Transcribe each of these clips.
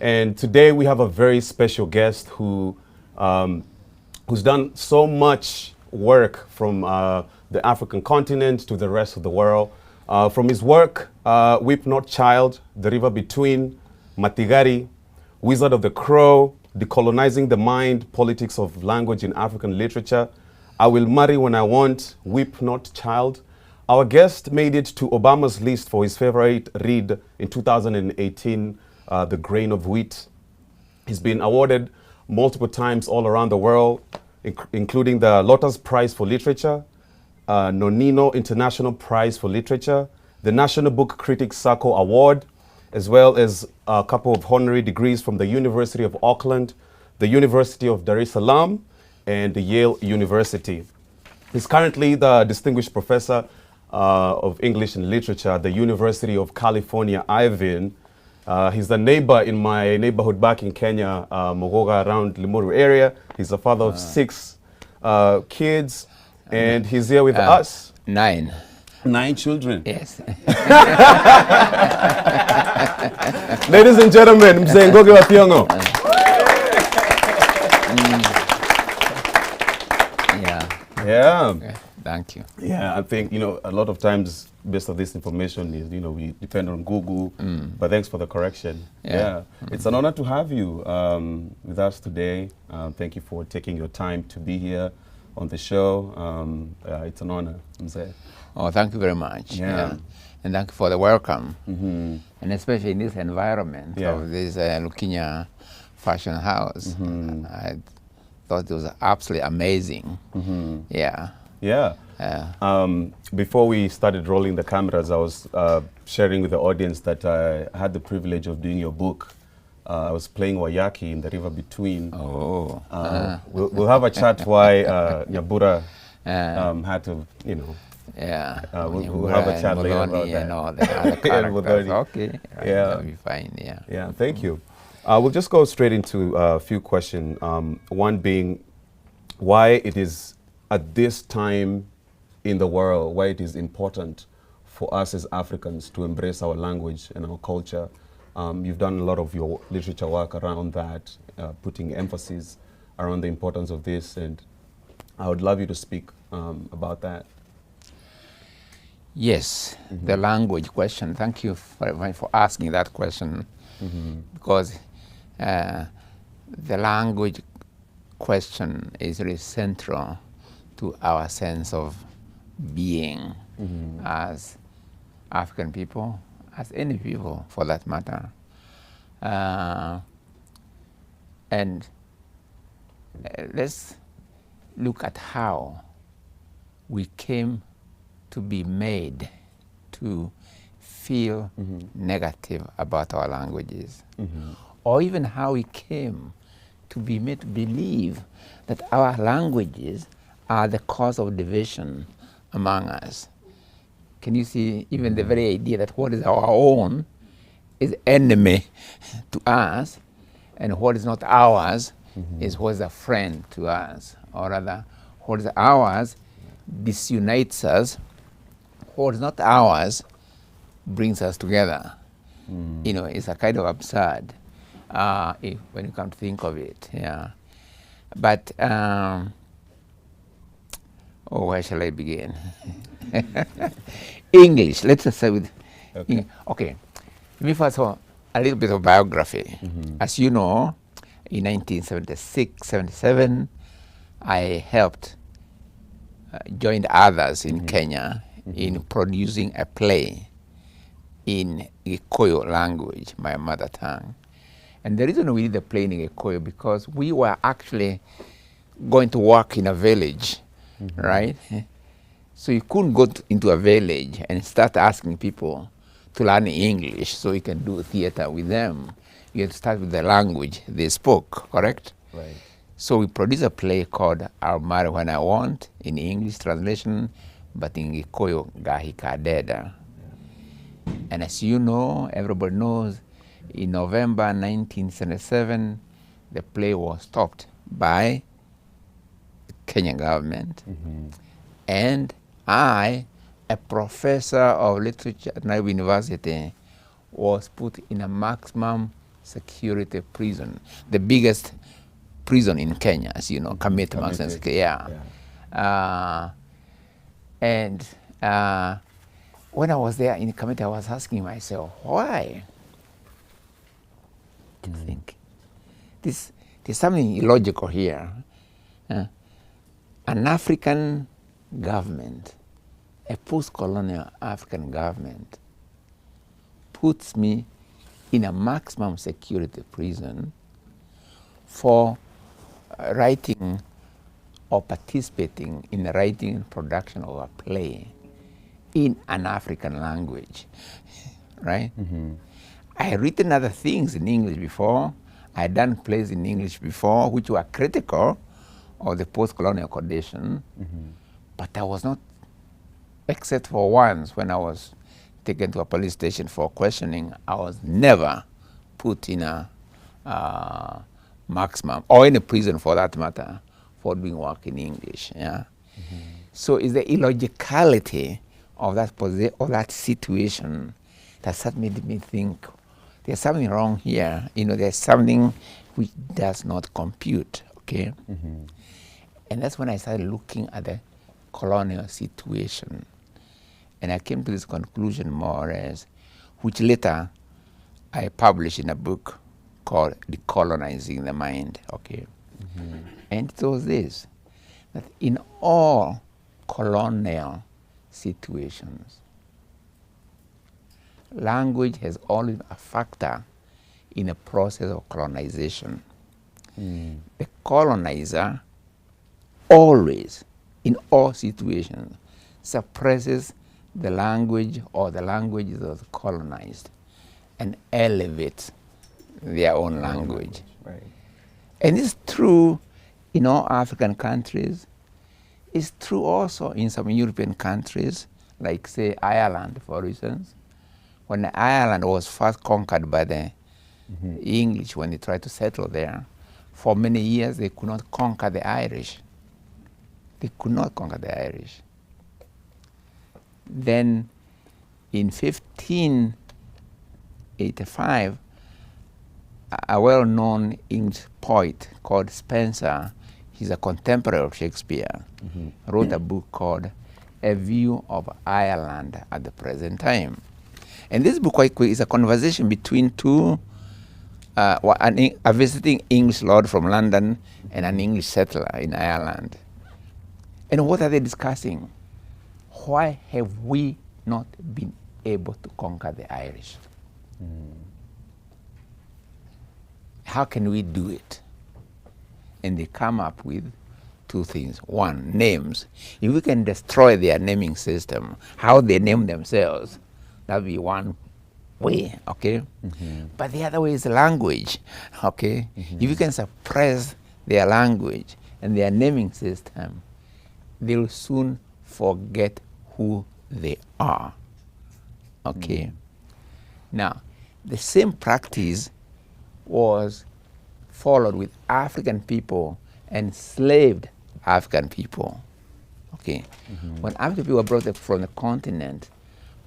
And today we have a very special guest who's done so much work from the African continent to the rest of the world. From his work, Weep Not Child, The River Between, Matigari, Wizard of the Crow, Decolonizing the Mind, Politics of Language in African Literature, I Will Marry When I Want, Weep Not Child. Our guest made it to Obama's list for his favorite read in 2018, The Grain of Wheat. He's been awarded multiple times all around the world, including the Lotus Prize for Literature, Nonino International Prize for Literature, the National Book Critics Circle Award, as well as a couple of honorary degrees from the University of Auckland, the University of Dar es Salaam, and the Yale University. He's currently the Distinguished Professor of English and Literature at the University of California, Irvine. He's a neighbor in my neighborhood back in Kenya, Mogoga, around Limuru area. He's a father of 6 kids, and he's here with us. 9. 9 children. Yes. Ladies and gentlemen, Mzee Ngugi wa Thiong'o. Yeah. Okay. Thank you. Yeah, I think, a lot of times, based on this information is, we depend on Google, but thanks for the correction. Yeah. It's an honor to have you with us today. Thank you for taking your time to be here on the show. It's an honor, Mzee. Oh, thank you very much. Yeah. And thank you for the welcome. And especially in this environment of this Lukinya fashion house. I thought it was absolutely amazing. Yeah. Before we started rolling the cameras, I was sharing with the audience that I had the privilege of doing your book. I was playing Wayaki in The River Between. We'll have a chat why Nyabura had to, we'll have a chat later about that. And all the other characters. Okay. Right. Yeah. That'll be fine. Yeah, thank you. We'll just go straight into a few questions. One being why it is at this time in the world, why it is important for us as Africans to embrace our language and our culture. You've done a lot of your literature work around that, putting emphasis around the importance of this, and I would love you to speak about that. Yes, the language question. Thank you for asking that question, because the language question is really central to our sense of being as African people, as any people for that matter. And let's look at how we came to be made to feel negative about our languages, or even how we came to be made to believe that our languages are the cause of division among us. Can you see even the very idea that what is our own is enemy to us, and what is not ours is what is a friend to us, or rather, what is ours disunites us, what is not ours brings us together. It's a kind of absurd when you come to think of it. But where shall I begin? English. Let's start with okay. Let me first a little bit of biography. As you know, in 1976, 77, I helped join others in Kenya in producing a play in Gikuyu language, my mother tongue. And the reason we did the play in Gikuyu because we were actually going to work in a village, right? So you couldn't go into a village and start asking people to learn English so you can do theater with them. You have to start with the language they spoke, correct? Right. So we produced a play called I'll Marry When I Want, in English translation, but in Gikuyu, Gahika Deda. And as you know, everybody knows, in November 1977, the play was stopped by the Kenyan government. And I, a professor of literature at Nairobi University, was put in a maximum security prison, the biggest prison in Kenya, as you know, Kamiti Maximum Security. And when I was there in Kamiti, I was asking myself, why? I think there's something illogical here. An African government, a post-colonial African government, puts me in a maximum security prison for writing or participating in the writing and production of a play in an African language, right? I had written other things in English before. I had done plays in English before, which were critical of the post-colonial condition, but I was not, except for once when I was taken to a police station for questioning, I was never put in a maximum, or in a prison for that matter, for doing work in English. So it's the illogicality of that situation that made me think there's something wrong here. You know, there's something which does not compute. Okay, and that's when I started looking at the colonial situation, and I came to this conclusion more or less, which later I published in a book called Decolonizing the Mind. Okay, and it was this, that in all colonial situations, language has always been a factor in the process of colonization. The colonizer always, in all situations, suppresses the language or the languages of the colonized and elevates their own language. Right. And it's true in all African countries. It's true also in some European countries, like say Ireland, for instance. When Ireland was first conquered by the English, when they tried to settle there, for many years they could not conquer the Irish. They could not conquer the Irish. Then in 1585, a well-known English poet called Spenser, he's a contemporary of Shakespeare, wrote a book called A View of Ireland at the Present Time. And this book, quite quick, is a conversation between a visiting English lord from London and an English settler in Ireland. And what are they discussing? Why have we not been able to conquer the Irish? How can we do it? And they come up with two things. One, names. If we can destroy their naming system, how they name themselves, that would be one way, okay? But the other way is language, okay? If you can suppress their language and their naming system, they'll soon forget who they are, okay? Now, the same practice was followed with African people, enslaved African people, okay? When African people were brought up from the continent,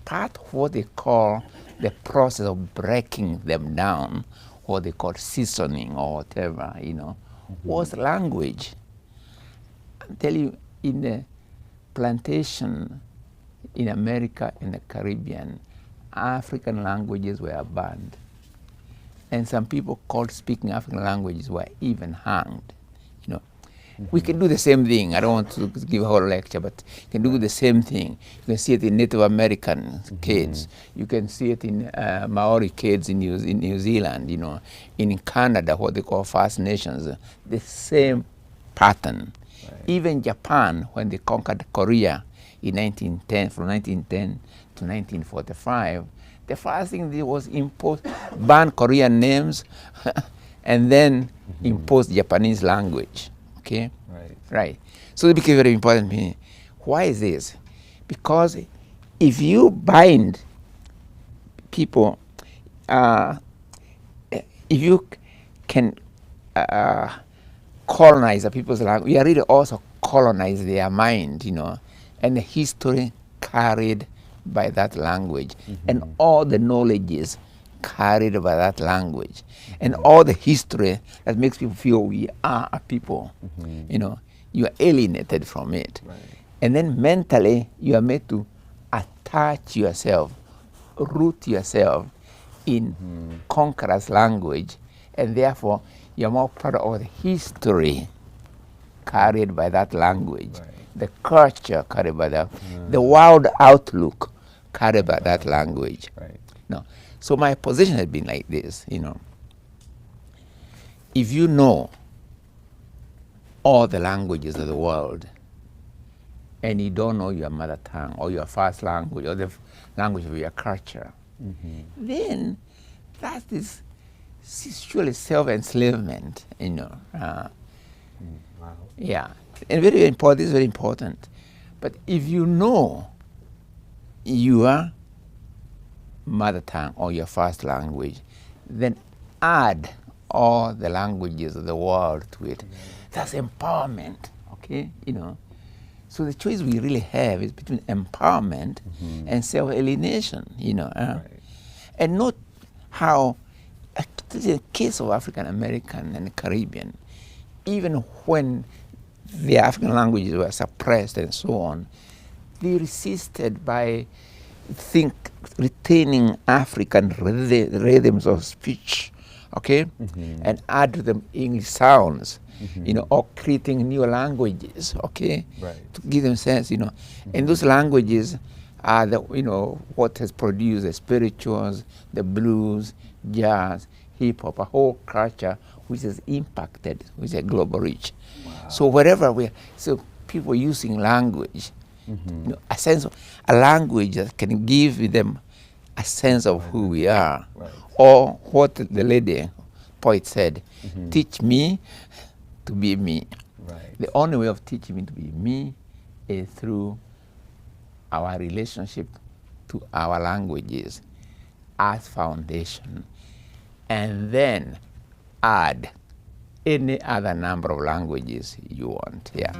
part of what they call the process of breaking them down, what they call seasoning or whatever, you know, was language. I tell you, in the plantation in America and the Caribbean, African languages were banned. And some people called speaking African languages were even hanged, you know. We can do the same thing. I don't want to give a whole lecture, but you can do the same thing. You can see it in Native American kids. You can see it in Maori kids in New Zealand, you know. In Canada, what they call First Nations, the same pattern. Right. Even Japan, when they conquered Korea in 1910, from 1910 to 1945, the first thing they did was ban Korean names and then impose Japanese language. Okay? Right. So it became very important to me. Why is this? Because if you bind people, if you can colonize the people's language, you are really also colonize their mind, you know, and the history carried by that language and all the knowledges carried by that language, and all the history that makes people feel we are a people. You know, you are alienated from it. Right. And then mentally, you are made to attach yourself, root yourself in conqueror's language, and therefore you're more proud of the history carried by that language, the culture carried by that, the world outlook carried by that language. Right. No. So my position has been like this, you know. If you know all the languages of the world, and you don't know your mother tongue or your first language or the language of your culture, then that is surely self-enslavement, you know. Wow. Yeah, and very important. This is very important. But if you know your mother tongue or your first language, then add all the languages of the world to it. That's empowerment. Okay, you know. So the choice we really have is between empowerment and self-alienation, you know. And note how, in the case of African American and Caribbean, even when the African languages were suppressed and so on, they resisted by retaining African rhythms of speech, okay, and add to them English sounds, you know, or creating new languages, okay, to give them sense, you know. And those languages are the, you know, what has produced the spirituals, the blues, jazz, hip hop, a whole culture which is impacted with a global reach. So wherever so people using language, you know, a sense of a language that can give them a sense of who we are, or what the lady poet said, teach me to be me. The only way of teaching me to be me is through our relationship to our languages as foundation, and then add any other number of languages you want. Yeah.